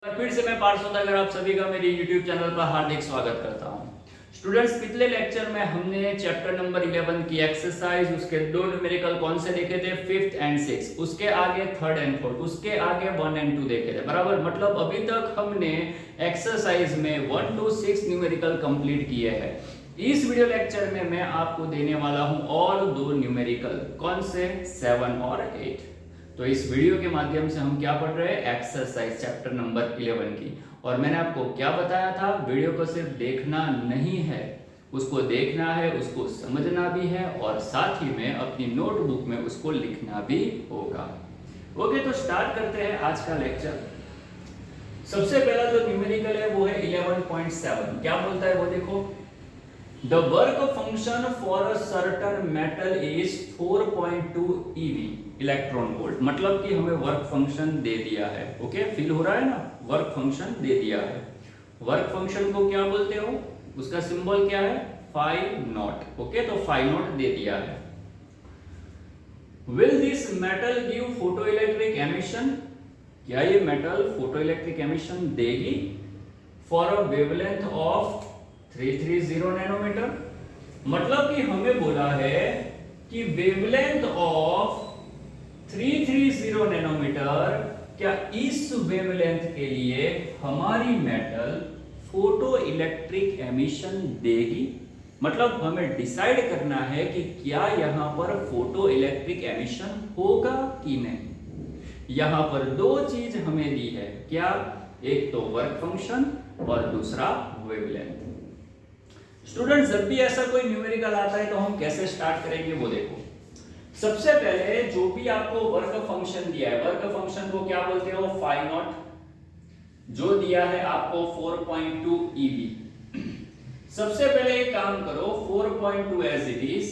फिर से मैं पार्थ सोदागर आप सभी का मेरे YouTube चैनल पर हार्दिक स्वागत करता हूं। स्टूडेंट्स, पिछले लेक्चर में हमने चैप्टर नंबर 11 की एक्सरसाइज, उसके दो न्यूमेरिकल कौन से देखे थे, 5th एंड 6th, उसके आगे 3rd एंड 4th, उसके आगे 1 एंड 2 देखे थे। बराबर, मतलब अभी तक हमने एक्सरसाइज में 1 to 6 न्यूमेरिकल कंप्लीट किए हैं। इस वीडियो लेक्चर में मैं आपको देने वाला हूं और दो न्यूमेरिकल, कौन से, 7 और 8। तो इस वीडियो के माध्यम से हम क्या पढ़ रहे हैं, एक्सरसाइज चैप्टर नंबर 11 की। और मैंने आपको क्या बताया था, वीडियो को सिर्फ देखना नहीं है, उसको देखना है, उसको समझना भी है और साथ ही में अपनी नोटबुक में उसको लिखना भी होगा। ओके, तो स्टार्ट करते हैं आज का लेक्चर। सबसे पहला जो न्यूमेरिकल है वो है 11.7। क्या बोलता है वो देखो, The work function for a certain metal is 4.2 eV electron volt. मतलब कि हमें वर्क फंक्शन दे दिया है। ओके, फील हो रहा है ना, वर्क फंक्शन दे दिया है। वर्क फंक्शन को क्या बोलते हो, उसका सिंबल क्या है, फाई नॉट। ओके, तो फाई नॉट दे दिया है। Will this metal give photoelectric emission? क्या ये मेटल फोटोइलेक्ट्रिक एमिशन देगी for a wavelength of 330 nanometre. मतलब कि हमें बोला है कि वेवलेंथ ऑफ 330 नैनोमीटर, क्या इस वेवलेंथ के लिए हमारी मेटल फोटो इलेक्ट्रिक एमिशन देगी। मतलब हमें डिसाइड करना है कि क्या यहां पर फोटो इलेक्ट्रिक एमिशन होगा कि नहीं। यहां पर दो चीज हमें दी है, क्या, एक तो वर्क फंक्शन और दूसरा वेवलेंथ। स्टूडेंट्स, जब भी ऐसा कोई न्यूमेरिकल आता है तो हम कैसे स्टार्ट करेंगे वो देखो। सबसे पहले जो भी आपको वर्क फंक्शन दिया है, वर्क फंक्शन को क्या बोलते हो, फाई नॉट, जो दिया है आपको 4.2 eV। सबसे पहले एक काम करो, 4.2 as it is,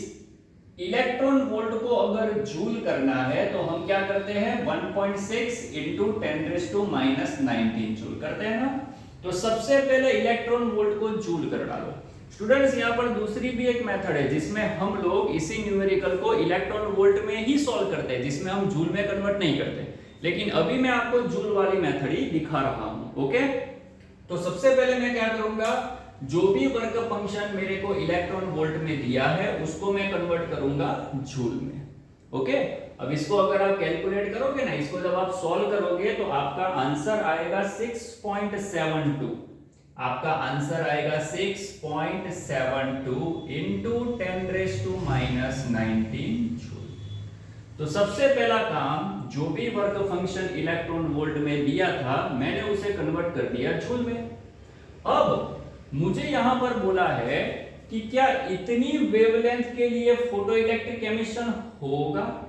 electron volt को अगर जूल करना है तो हम क्या करते हैं, 1.6 इंटू 10⁻⁻19 जूल करते हैं ना। तो सबसे पहले इलेक्ट्रॉन वोल्ट को जूल कर डालो। स्टूडेंट्स, यहाँ पर दूसरी भी एक मेथड है जिसमें हम लोग इसी न्यूमेरिकल को इलेक्ट्रॉन वोल्ट में ही सॉल्व करते हैं, जिसमें हम जूल में कन्वर्ट नहीं करते। लेकिन अभी मैं आपको जूल वाली मेथड ही दिखा रहा हूं। ओके, तो सबसे पहले मैं क्या करूंगा, जो भी वर्क फंक्शन मेरे को इलेक्ट्रॉन वोल्ट में दिया है उसको मैं कन्वर्ट करूंगा जूल में। ओके, अब इसको अगर आप कैलकुलेट करोगे ना, इसको जब आप सॉल्व करोगे तो आपका आंसर आएगा 6.72। आपका आंसर आएगा 6.72 इंटू 10⁻⁻19 जूल। तो सबसे पहला काम, जो भी वर्क फंक्शन इलेक्ट्रॉन वोल्ट में दिया था मैंने उसे कन्वर्ट कर दिया जूल में। अब मुझे यहां पर बोला है कि क्या इतनी वेवलेंथ के लिए फोटो इलेक्ट्रिक एमिशन होगा।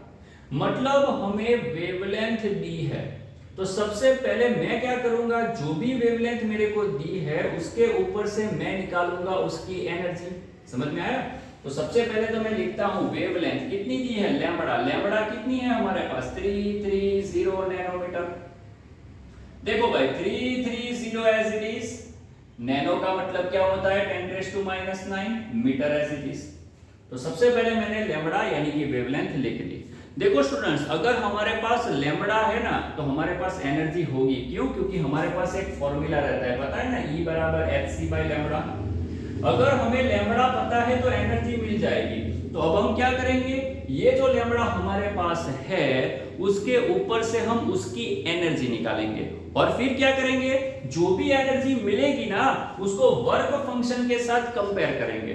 मतलब हमें वेवलेंथ दी है, तो सबसे पहले मैं क्या करूंगा, जो भी वेवलेंथ मेरे को दी है उसके ऊपर से मैं निकालूंगा उसकी एनर्जी। समझ में आया। तो सबसे पहले तो मैं लिखता हूं वेवलेंथ कितनी दी है, लैम्बडा। लैम्बडा कितनी है हमारे पास, 330 नैनोमीटर। देखो भाई, 330 एज इट इज, नैनो का मतलब क्या होता है, 10⁻⁹ मीटर एज इट इज। तो सबसे पहले मैंने लैम्बडा यानी कि वेवलेंथ लिख ली। देखो स्टूडेंट्स, अगर हमारे पास लैम्बडा है ना तो हमारे पास एनर्जी होगी। क्यों, क्योंकि हमारे पास एक फॉर्मूला रहता है, पता है ना, E बराबर hc/लैम्बडा। अगर हमें लैम्बडा पता है तो एनर्जी मिल जाएगी। तो अब हम क्या करेंगे, ये जो लैम्बडा हमारे पास है उसके ऊपर से हम उसकी एनर्जी निकालेंगे और फिर क्या करेंगे, जो भी एनर्जी मिलेगी ना उसको वर्क फंक्शन के साथ कंपेयर करेंगे।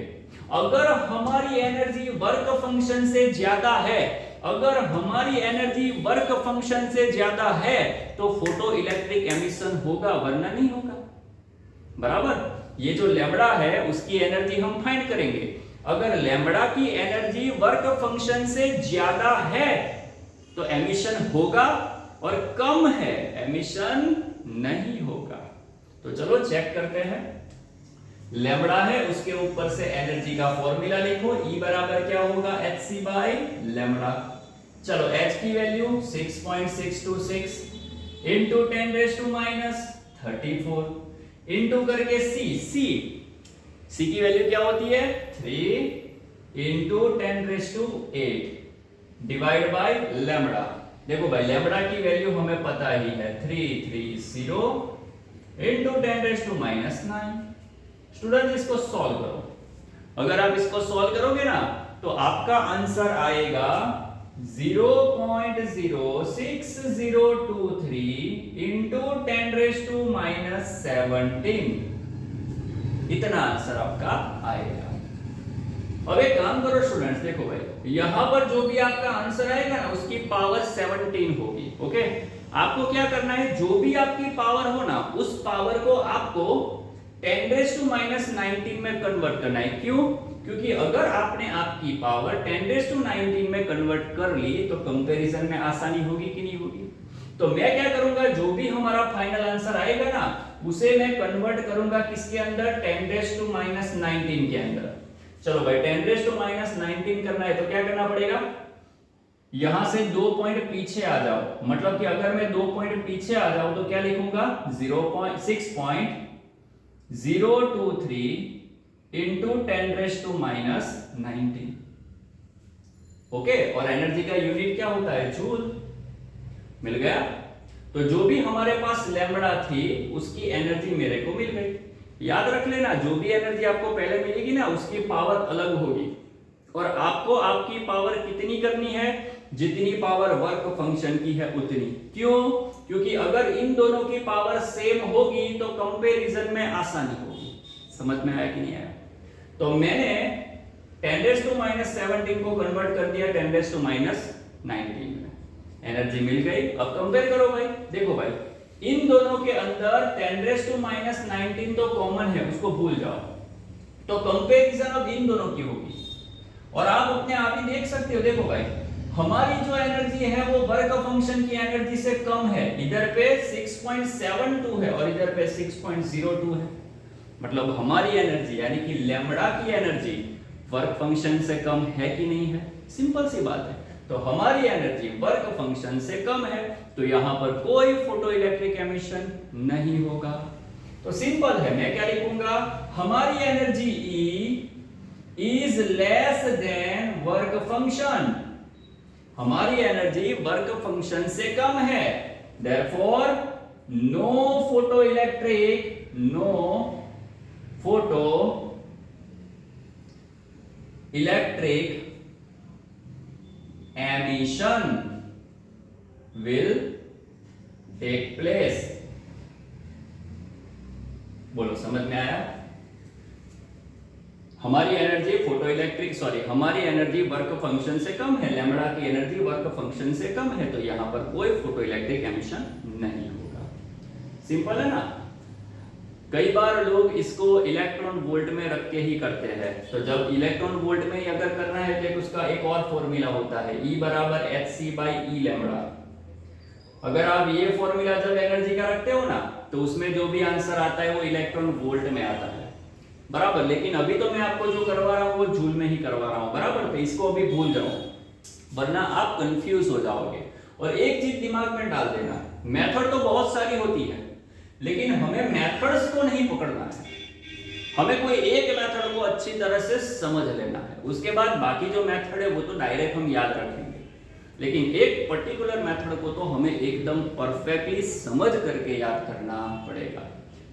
अगर हमारी एनर्जी वर्क फंक्शन से ज्यादा है, अगर हमारी एनर्जी वर्क फंक्शन से ज्यादा है तो फोटो इलेक्ट्रिक एमिशन होगा, वरना नहीं होगा। बराबर, ये जो लैम्बडा है उसकी एनर्जी हम फाइंड करेंगे। अगर लैम्बडा की एनर्जी वर्क फंक्शन से ज्यादा है तो एमिशन होगा, और कम है एमिशन नहीं होगा। तो चलो चेक करते हैं। लैम्बडा है, उसके ऊपर से एनर्जी का फॉर्मूला लिखो, E बराबर क्या होगा, hc/लैम्बडा। चलो h की वैल्यू 6.626 इंटू 10⁻34 इंटू करके c की वैल्यू क्या होती है, 3 इंटू 10⁸ डिवाइड बाय लैम्बडा। देखो भाई, लैम्बडा की वैल्यू हमें पता ही है, 330 इंटू 10⁻⁹। स्टूडेंट इसको सॉल्व करो। अगर आप इसको सॉल्व करोगे ना तो आपका आंसर आएगा 0.06023 इंटू 10⁻⁻17। इतना आंसर आपका आएगा। अब एक काम करो स्टूडेंट्स, देखो भाई यहां पर जो भी आपका आंसर आएगा ना उसकी पावर 17 होगी। ओके, आपको क्या करना है, जो भी आपकी पावर हो ना उस पावर को आपको 10⁻⁹ में कन्वर्ट करना है। क्यों? क्योंकि अगर आपने आपकी पावर 10⁻⁹ में कन्वर्ट कर ली तो कंपैरिजन में आसानी होगी कि नहीं होगी। तो मैं क्या करूंगा, जो भी हमारा फाइनल आंसर आएगा ना उसे मैं कन्वर्ट करूंगा किसके अंदर, 10⁻⁹ के अंदर। चलो भाई 10⁻⁹ करना है तो क्या करना पड़ेगा, यहां से 2 पॉइंट पीछे आ जाओ। मतलब कि अगर मैं 2 पॉइंट पीछे आ जाऊं तो क्या लिखूंगा, 6.023 इंटू 10⁻⁻19। ओके, और एनर्जी का यूनिट क्या होता है, जूल। मिल गया। तो जो भी हमारे पास लैम्बडा थी उसकी एनर्जी मेरे को मिल गई। याद रख लेना, जो भी एनर्जी आपको पहले मिलेगी ना उसकी पावर अलग होगी और आपको आपकी पावर कितनी करनी है, जितनी पावर वर्क फंक्शन की है उतनी। क्यों? क्योंकि अगर इन दोनों की पावर सेम होगी तो कंपैरिजन में आसानी होगी। समझ में आया कि नहीं आया? तो मैंने 10⁻⁻17 को कन्वर्ट कर दिया 10⁻⁹ में, एनर्जी मिल गई। अब कंपेयर करो भाई, देखो भाई इन दोनों के अंदर 10⁻⁹ तो कॉमन है, उसको भूल जाओ। तो कंपैरिजन अब इन दोनों की होगी और आप अपने आप ही देख सकते हो। देखो भाई हमारी जो एनर्जी है वो वर्क फंक्शन की एनर्जी से कम है। इधर पे 6.72 है और इधर पे 6.02 है। मतलब हमारी एनर्जी यानी कि लैम्बडा की एनर्जी वर्क फंक्शन से कम है कि नहीं है? सिंपल सी बात है। तो हमारी एनर्जी वर्क फंक्शन से कम है तो यहां पर कोई फोटो इलेक्ट्रिक एमिशन नहीं होगा। तो सिंपल है, मैं क्या लिखूंगा, हमारी energy E is less than work function. हमारी एनर्जी वर्क फंक्शन से कम है, therefore no photoelectric emission will take place। बोलो समझ में आया? हमारी एनर्जी हमारी एनर्जी वर्क फंक्शन से कम है, लैम्बडा की एनर्जी वर्क फंक्शन से कम है, तो यहां पर कोई फोटो इलेक्ट्रिक एमिशन नहीं होगा। सिंपल है ना? कई बार लोग इसको इलेक्ट्रॉन वोल्ट में रख के ही करते हैं। तो जब इलेक्ट्रॉन वोल्ट में अगर करना है तो उसका एक और फॉर्मूला होता है, E बराबर hc/E लैम्बडा। अगर आप ये फॉर्मूला जब एनर्जी का रखते हो ना तो उसमें जो भी आंसर आता है वो इलेक्ट्रॉन वोल्ट में आता है, बराबर। लेकिन अभी तो मैं आपको जो करवा रहा हूं वो जूल में ही करवा रहा हूं, बराबर। तो इसको अभी भूल जाओ वरना आप कंफ्यूज हो जाओगे। और एक चीज दिमाग में डाल देना, मेथड तो बहुत सारी होती है लेकिन हमें मेथड्स को नहीं पकड़ना है। हमें कोई एक मेथड को अच्छी तरह से समझ लेना है, उसके बाद बाकी जो मेथड है वो तो डायरेक्ट हम याद रखेंगे, लेकिन एक पर्टिकुलर मेथड को तो हमें एकदम परफेक्टली समझ करके याद करना पड़ेगा,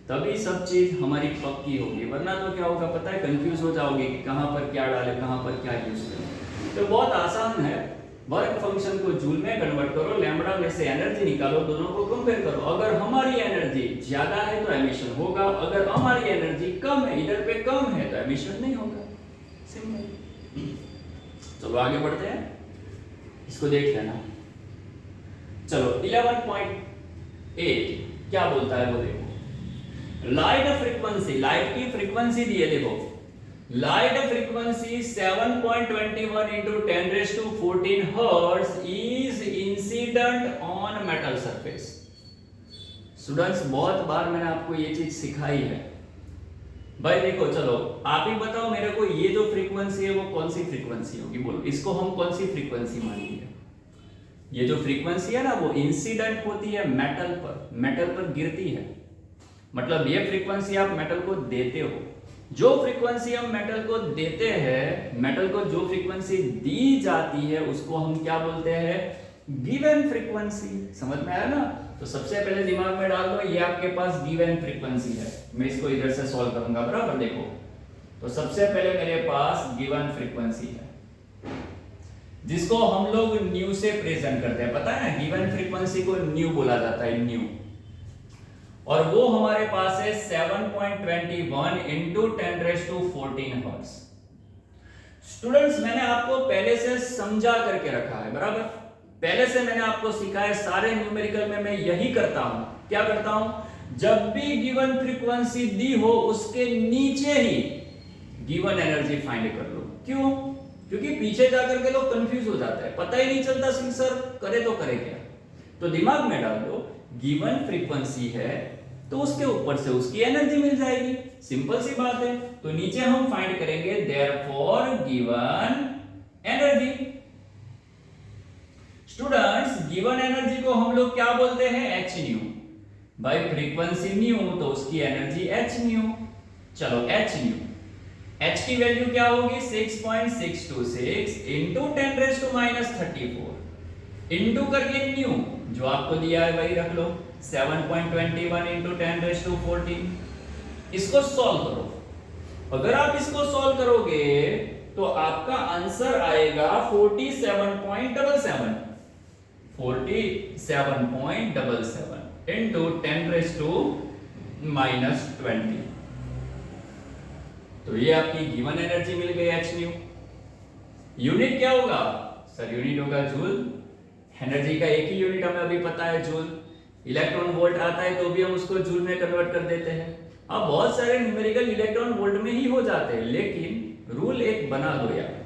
तभी सब चीज हमारी पक्की होगी। वरना तो क्या होगा पता है, कंफ्यूज हो जाओगे कि कहां पर क्या डाले, कहां पर क्या यूज करें। तो बहुत आसान है, वर्क फंक्शन को जूल में कन्वर्ट करो, लैम्बडा में से एनर्जी निकालो, दोनों को कंपेयर करो। अगर हमारी एनर्जी ज्यादा है तो एमिशन होगा, अगर हमारी एनर्जी कम है, इधर पे कम है, तो एमिशन नहीं होगा। सिंपल। चलो आगे बढ़ते हैं, इसको देख लेना। चलो 11.8 क्या बोलता है वो देखो। लाइट फ्रीक्वेंसी, लाइट की फ्रीक्वेंसी दी है, देखो light frequency 7.21 into 10⁻14 hertz is incident on metal surface. Students बहुत बार मैंने आपको ये चीज सिखाई है भाई। देखो चलो आप ही बताओ मेरे को, ये जो फ्रीक्वेंसी है वो कौन सी फ्रीक्वेंसी होगी, बोलो इसको हम कौन सी फ्रीक्वेंसी मानेंगे? ये जो फ्रीक्वेंसी है ना वो इंसिडेंट होती है मेटल पर गिरती है। मतलब ये फ्रीक्वेंसी आप मेटल को देते हो, जो फ्रीक्वेंसी हम मेटल को देते हैं, मेटल को जो फ्रीक्वेंसी दी जाती है उसको हम क्या बोलते हैं, गिवन फ्रीक्वेंसी। समझ में आया ना? तो सबसे पहले दिमाग में डाल दो, ये आपके पास गिवन फ्रीक्वेंसी है। मैं इसको इधर से सॉल्व करूंगा, बराबर। देखो, तो सबसे पहले मेरे पास गिवन फ्रीक्वेंसी है, जिसको हम लोग न्यू से प्रेजेंट करते हैं। पता है ना, गिवन फ्रीक्वेंसी को न्यू बोला जाता है, न्यू। और वो हमारे पास है 7.21 इंटू 10⁻14 हर्ट्ज। स्टूडेंट्स, मैंने आपको पहले से समझा करके रखा है, बराबर। पहले से मैंने आपको सिखाया, सारे न्यूमेरिकल में मैं यही करता हूं। क्या करता हूं? जब भी गिवन फ्रीक्वेंसी दी हो, उसके नीचे ही गिवन एनर्जी फाइंड कर लो। क्यों? क्योंकि पीछे जाकर के लोग कंफ्यूज हो जाते हैं, पता ही नहीं चलता सिंह सर करे तो करे क्या। तो दिमाग में डाल दो, गिवन फ्रीक्वेंसी है तो उसके ऊपर से उसकी एनर्जी मिल जाएगी, सिंपल सी बात है। तो नीचे हम फाइंड करेंगे therefore given energy. Students, given energy को हम लोग क्या बोलते हैं? H new. भाई फ्रीक्वेंसी न्यू तो उसकी एनर्जी एच न्यू। चलो, एच न्यू, एच की वैल्यू क्या होगी? 6.626 इंटू 10⁻34 इंटू करके न्यू, जो आपको दिया है वही रख लो, 7.21 इंटू 10⁻14। इसको सॉल्व करो। अगर आप इसको सॉल्व करोगे तो आपका आंसर आएगा 47.77 इंटू 10⁻20। तो ये आपकी गिवन एनर्जी मिल गई, एच न्यू। यूनिट क्या होगा सर? यूनिट होगा जूल। एनर्जी का एक ही यूनिट हमें अभी पता है, जूल। इलेक्ट्रॉन वोल्ट आता है तो भी हम उसको जूल में कन्वर्ट कर देते हैं। अब बहुत सारे न्यूमेरिकल इलेक्ट्रॉन वोल्ट में ही हो जाते हैं, लेकिन रूल एक बना दो यार,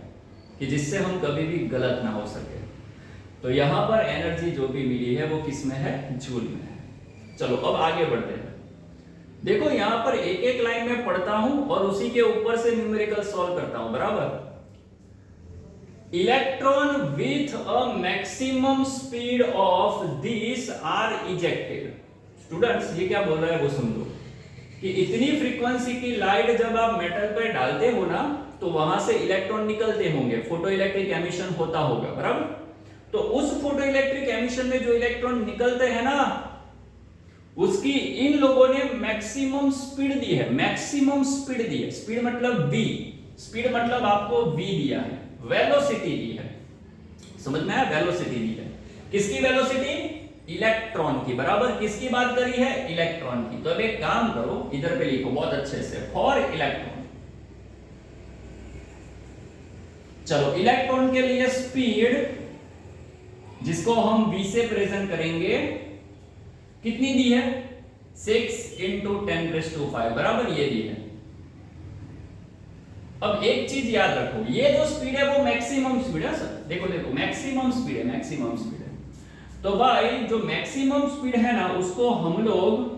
कि जिससे हम कभी भी गलत ना हो सके। तो यहां पर एनर्जी जो भी मिली है वो किस में है? जूल में है। चलो अब आगे बढ़ते हैं। देखो, यहां पर एक एक लाइन में पढ़ता हूं और उसी के ऊपर से न्यूमेरिकल सॉल्व करता हूं, बराबर। Electron with a maximum speed of this are ejected. Students, ये क्या बोल रहा है वो समझो, कि इतनी फ्रीक्वेंसी की लाइट जब आप मेटल पर डालते हो ना, तो वहां से इलेक्ट्रॉन निकलते होंगे, फोटो इलेक्ट्रिक एमिशन होता होगा, बराबर। तो उस फोटो इलेक्ट्रिक एमिशन में जो इलेक्ट्रॉन निकलते हैं ना, उसकी इन लोगों ने मैक्सिमम स्पीड दी है। मैक्सिमम स्पीड दी है, स्पीड मतलब v, स्पीड मतलब आपको v दिया है, वेलोसिटी दी है। समझ में आया? वेलोसिटी दी है। किसकी वेलोसिटी? इलेक्ट्रॉन की, बराबर। किसकी बात करी है? इलेक्ट्रॉन की। तो अब एक काम करो, इधर पे लिखो बहुत अच्छे से, फॉर इलेक्ट्रॉन। चलो, इलेक्ट्रॉन के लिए स्पीड, जिसको हम v से प्रेजेंट करेंगे, कितनी दी है? 6 इंटू 10⁵, बराबर, ये दी है। अब एक चीज याद रखो, ये जो स्पीड है वो मैक्सिमम स्पीड है सर। देखो देखो, मैक्सिमम स्पीड है, मैक्सिमम स्पीड है। तो भाई जो मैक्सिमम स्पीड है ना, उसको हम लोग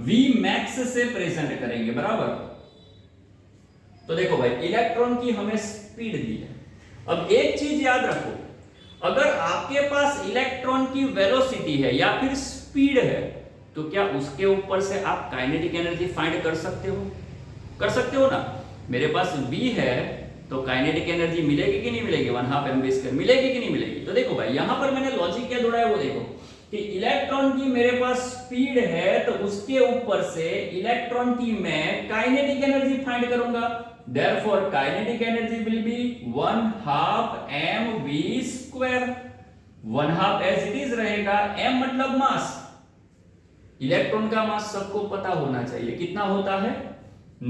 v मैक्स से प्रेजेंट करेंगे, बराबर। तो देखो भाई, इलेक्ट्रॉन की हमें स्पीड दी है। अब एक चीज याद रखो, अगर आपके पास इलेक्ट्रॉन की वेलोसिटी है या फिर स्पीड है, तो क्या उसके ऊपर से आप काइनेटिक एनर्जी फाइंड कर सकते हो? कर सकते हो ना। मेरे पास v है तो काइनेटिक एनर्जी मिलेगी कि नहीं मिलेगी? 1/2 mv² मिलेगी कि नहीं मिलेगी? तो देखो भाई, यहां पर मैंने लॉजिक क्या जोड़ा है वो देखो, कि इलेक्ट्रॉन की मेरे पास स्पीड है तो उसके ऊपर से इलेक्ट्रॉन की मैं काइनेटिक एनर्जी फाइंड करूंगा। Therefore, kinetic energy will be 1/2 mv²। 1/2 as it is रहेगा, m मतलब मास। इलेक्ट्रॉन का मास सबको पता होना चाहिए, कितना होता है?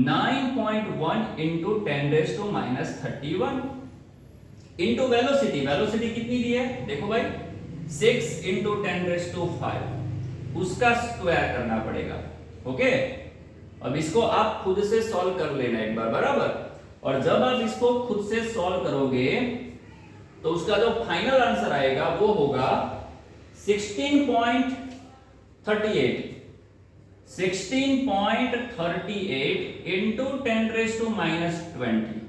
9.1 इंटू 10⁻31 इंटू वेलोसिटी। वेलोसिटी कितनी दी है? देखो भाई, 6 इंटू 10⁵, उसका स्क्वायर करना पड़ेगा। ओके, अब इसको आप खुद से सॉल्व कर लेना एक बार, बराबर। और जब आप इसको खुद से सॉल्व करोगे तो उसका जो फाइनल आंसर आएगा वो होगा 16.38 इंटू 10⁻20।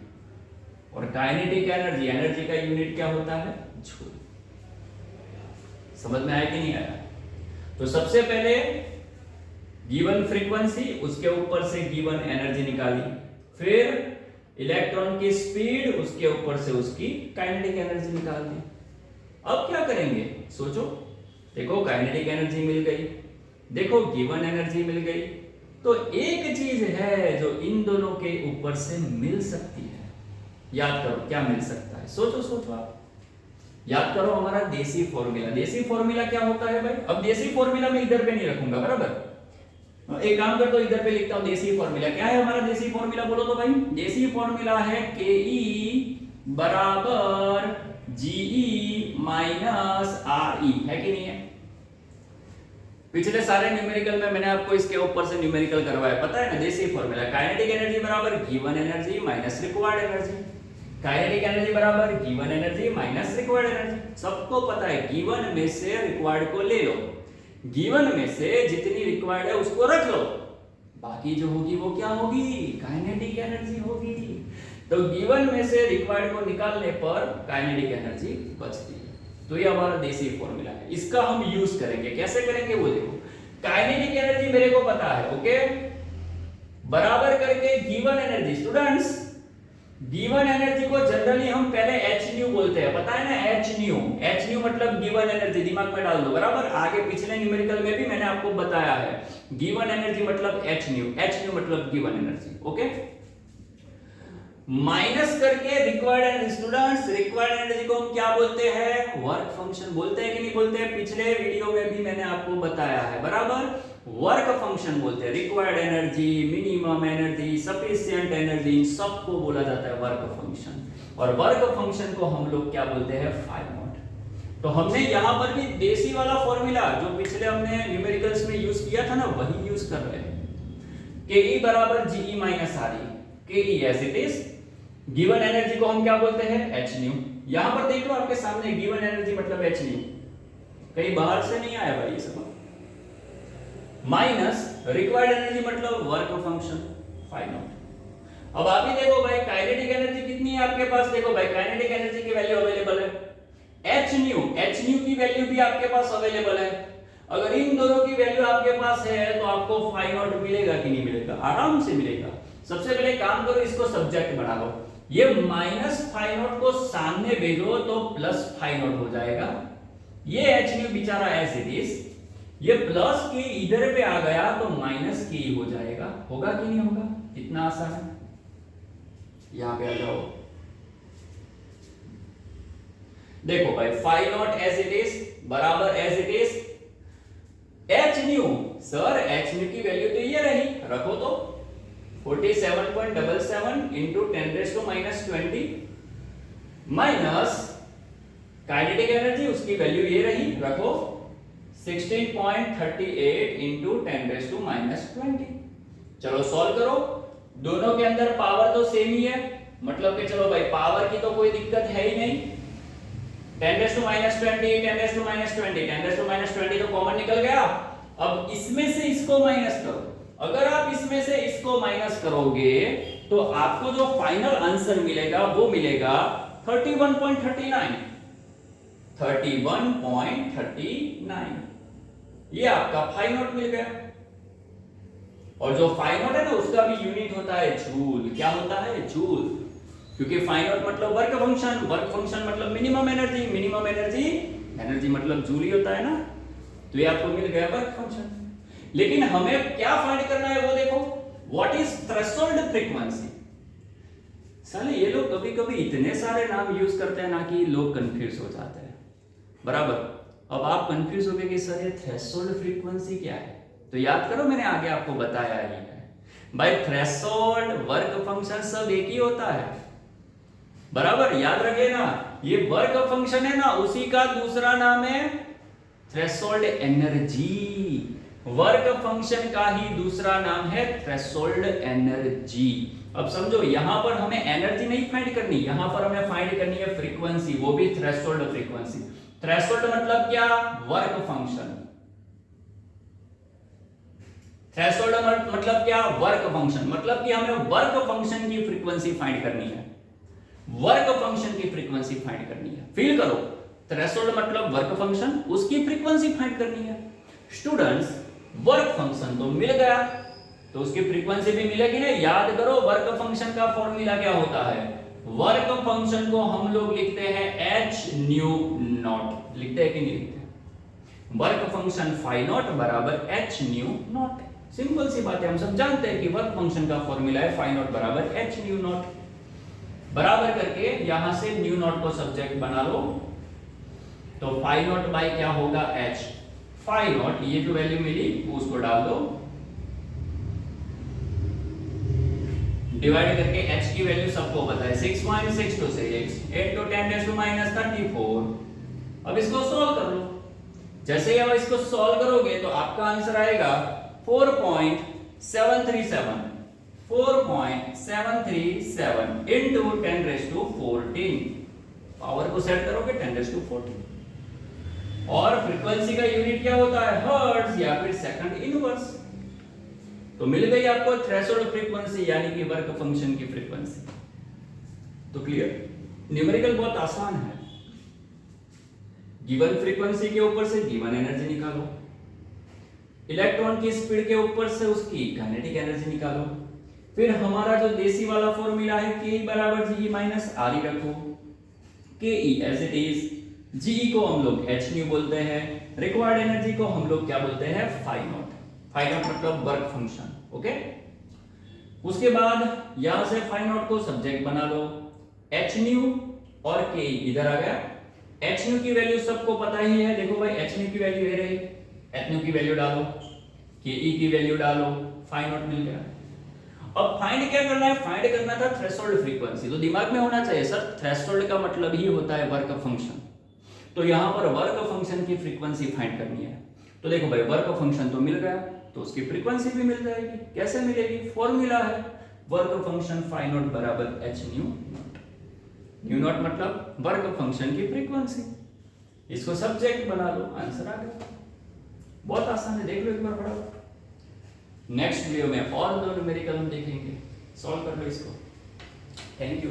और काइनेटिक एनर्जी, एनर्जी का यूनिट क्या होता है? जूल। समझ में आया कि नहीं आया? तो सबसे पहले गिवन फ्रीक्वेंसी, उसके ऊपर से गिवन एनर्जी निकाली, फिर इलेक्ट्रॉन की स्पीड, उसके ऊपर से उसकी काइनेटिक एनर्जी निकाल दी। अब क्या करेंगे? सोचो, देखो काइनेटिक एनर्जी मिल गई, देखो गिवन एनर्जी मिल गई, तो एक चीज है जो इन दोनों के ऊपर से मिल सकती है। याद करो क्या मिल सकता है, सोचो सोचो आप, याद करो हमारा देसी फॉर्मूला। देसी फॉर्मूला क्या होता है भाई? अब देसी फॉर्मूला मैं इधर पे नहीं रखूंगा, बराबर, एक काम कर दो, इधर पे लिखता हूं देसी फॉर्मूला। क्या है हमारा देसी फॉर्मूला, बोलो तो भाई। देसी फॉर्मूला है के बराबर जीई माइनस आरई, है कि नहीं है? पिछले सारे न्यूमेरिकल में मैंने आपको इसके ऊपर से न्यूमेरिकल करवाया, पता है ना। देसी फॉर्मूला काइनेटिक एनर्जी बराबर given energy minus required energy. Kinetic energy बराबर given energy minus required energy, सबको पता है। गिवन में से रिक्वायर्ड को ले लो, गिवन में से जितनी रिक्वायर्ड है उसको रख लो, बाकी जो होगी वो क्या होगी? काइनेटिक एनर्जी होगी। तो गिवन में से रिक्वायर्ड को निकालने पर काइनेटिक एनर्जी बचती है। तो ये हमारा देसी फॉर्मूला है, इसका हम यूज करेंगे। कैसे करेंगे वो देखो। काइनेटिक एनर्जी मेरे को पता है, ओके, बराबर करके given energy. Students, given energy को जनरली हम पहले एच न्यू बोलते हैं, पता है ना, एच न्यू। एच न्यू मतलब गिवन एनर्जी, दिमाग में डाल दो, बराबर। आगे पिछले न्यूमेरिकल में भी मैंने आपको बताया है, गिवन एनर्जी मतलब एच न्यू, एच न्यू मतलब गिवन एनर्जी, ओके। माइनस करके required energy. Students, required energy को हम क्या बोलते हैं? वर्क फंक्शन बोलते हैं कि नहीं बोलते हैं? पिछले वीडियो में भी मैंने आपको बताया है, बराबर, वर्क फंक्शन बोलते हैं। Required energy, minimum energy, sufficient energy, इन सबको बोला जाता है वर्क फंक्शन। और वर्क फंक्शन को हम लोग क्या बोलते हैं? Phi naught. तो हमने यहां पर भी देसी वाला फॉर्मूला जो पिछले हमने न्यूमेरिकल्स में यूज किया था ना, वही यूज कर रहे हैं। के ई बराबर GE minus R E, K E as it is. Given energy को हम क्या बोलते हैं? H nu. यहां पर देख लो आपके सामने, गिवन एनर्जी मतलब एच न्यू, कहीं बाहर से नहीं आया भाई ये सब। माइनस रिक्वायर्ड एनर्जी मतलब वर्क फंक्शन, फाई नॉट। अब आप ही देखो भाई, काइनेटिक एनर्जी कितनी है आपके पास? देखो भाई, काइनेटिक एनर्जी की वैल्यू अवेलेबल है एच न्यू, एच न्यू की वैल्यू भी आपके पास अवेलेबल है। अगर इन दोनों की वैल्यू आपके पास है तो आपको फाई नॉट मिलेगा कि नहीं मिलेगा? आराम से मिलेगा। सबसे पहले काम करो, इसको सब्जेक्ट बना लो। ये माइनस फाई नॉट को सामने भेजो तो प्लस फाई नॉट हो जाएगा। ये एच न्यू बेचारा एज इट इज, ये प्लस के इधर पे आ गया तो माइनस के हो जाएगा। होगा कि नहीं होगा? इतना आसान है। यहां पे आ जाओ, देखो भाई, phi naught as it is बराबर as it is h nu. Sir h nu की वैल्यू तो ये रही, रखो तो 47.77 into 10 raised to minus 20 minus kinetic energy, उसकी वैल्यू ये रही, रखो 16.38 into 10 raised to minus 20। चलो सॉल्व करो, दोनों के अंदर पावर तो सेम ही है, मतलब कि चलो भाई पावर की तो कोई दिक्कत है ही नहीं। 10 raised to minus 20, 10 raised to minus 20, 10 raised to minus 20 तो कॉमन निकल गया। अब इसमें से इसको माइनस करो। अगर आप इसमें से इसको माइनस करोगे तो आपको जो फाइनल आंसर मिलेगा वो मिलेगा 31.39, 31.39। ये आपका फाई नॉट मिल गया। और जो फाई नॉट है ना, उसका भी यूनिट होता है जूल। क्या होता है? जूल। क्योंकि फाई नॉट मतलब वर्क फंक्शन, वर्क फंक्शन मतलब minimum energy, minimum energy, energy मतलब जूल ही होता है ना। तो ये आपको मिल गया वर्क फंक्शन। लेकिन हमें क्या फाइंड करना है वो देखो, व्हाट इज थ्रेशोल्ड फ्रीक्वेंसी। साले ये लोग कभी कभी इतने सारे नाम यूज करते हैं ना कि लोग कंफ्यूज हो जाते हैं, बराबर। अब आप कंफ्यूज हो गए कि सर ये थ्रेशोल्ड फ्रीक्वेंसी क्या है, तो याद करो मैंने आगे आपको बताया ही है भाई, थ्रेशोल्ड वर्क फंक्शन सब एक ही होता है, बराबर। याद रखिए ना, ये वर्क फंक्शन है ना, उसी का दूसरा नाम है थ्रेशोल्ड एनर्जी। वर्क फंक्शन का ही दूसरा नाम है थ्रेशोल्ड एनर्जी। अब समझो, यहां पर हमें एनर्जी नहीं फाइंड करनी, यहां पर हमें फाइंड करनी है फ्रीक्वेंसी, वो भी थ्रेशोल्ड फ्रीक्वेंसी। थ्रेशोल्ड मतलब क्या? Work function. थ्रेशोल्ड मतलब क्या? Work function. मतलब कि हमें वर्क फंक्शन की फ्रीक्वेंसी फाइंड करनी है, वर्क फंक्शन की फ्रीक्वेंसी फाइंड करनी है। फील करो, थ्रेशोल्ड मतलब वर्क फंक्शन, उसकी फ्रीक्वेंसी फाइंड करनी है। स्टूडेंट्स, वर्क फंक्शन तो मिल गया, तो उसकी फ्रीक्वेंसी भी मिलेगी ना। याद करो, वर्क फंक्शन का फॉर्मूला क्या होता है? वर्क फंक्शन को हम लोग लिखते हैं एच न्यू नॉट, लिखते हैं कि नहीं लिखते? वर्क फंक्शन फाई नॉट बराबर एच न्यू नॉट। सिंपल सी बात है, हम सब जानते हैं कि वर्क फंक्शन का फॉर्मूला है फाई नॉट बराबर एच न्यू नॉट। बराबर करके यहां से न्यू नॉट को सब्जेक्ट बना लो, तो फाई नॉट बाई क्या होगा एच, फाई नॉट ये जो वैल्यू मिली उसको डाल दो, डिवाइड करके h की वैल्यू सबको पता है 6.626 into 10⁻34। अब इसको सॉल्व कर लो। जैसे ही आप इसको सॉल्व करोगे तो आपका आंसर आएगा 4.737 into 10⁻14। पावर को सेट करोगे 10⁻14। और फ्रीक्वेंसी का यूनिट क्या होता है? हर्ट्ज या फिर सेकंड इनवर्स। तो मिल गई आपको थ्रेशोल्ड फ्रीक्वेंसी यानी कि वर्क फंक्शन की फ्रीक्वेंसी। तो क्लियर? न्यूमेरिकल बहुत आसान है। गिवन फ्रीक्वेंसी के ऊपर से गिवन एनर्जी निकालो, इलेक्ट्रॉन की स्पीड के ऊपर से उसकी काइनेटिक एनर्जी निकालो, फिर हमारा जो देसी वाला फॉर्मूला है के बराबर जी माइनस आर रखो, के एज इट इज, जी को हम लोग एच न्यू बोलते हैं, रिक्वायर्ड एनर्जी को हम लोग क्या बोलते हैं? Phi naught. फाई नॉट मतलब वर्क फंक्शन। ओके, उसके बाद यहां से फाई नॉट को सब्जेक्ट बना लो, एच न्यू और के इधर आ गया। एच न्यू की वैल्यू सबको पता ही है, देखो भाई एच न्यू की वैल्यू ये रही, एच न्यू की वैल्यू डालो, के की वैल्यू डालो, फाई नॉट मिल गया। अब फाइंड क्या करना है? फाइंड करना था थ्रेशोल्ड फ्रीक्वेंसी। तो दिमाग में होना चाहिए सर थ्रेशोल्ड का मतलब ही होता है वर्क फंक्शन, तो यहां पर वर्क फंक्शन की फ्रीक्वेंसी फाइंड करनी है। तो देखो भाई वर्क फंक्शन तो मिल गया, तो उसकी फ्रीक्वेंसी भी मिल जाएगी। कैसे मिलेगी? फॉर्मूला है वर्क फंक्शन फाई नॉट बराबर H new not. New not मतलब वर्क फंक्शन की फ्रीक्वेंसी। इसको सब्जेक्ट बना लो, आंसर आ गया। बहुत आसान है, देख लो एक बार फटाफट। नेक्स्ट वीडियो में और दो न्यूमेरिकल हम देखेंगे, सॉल्व कर लो इसको। Thank you.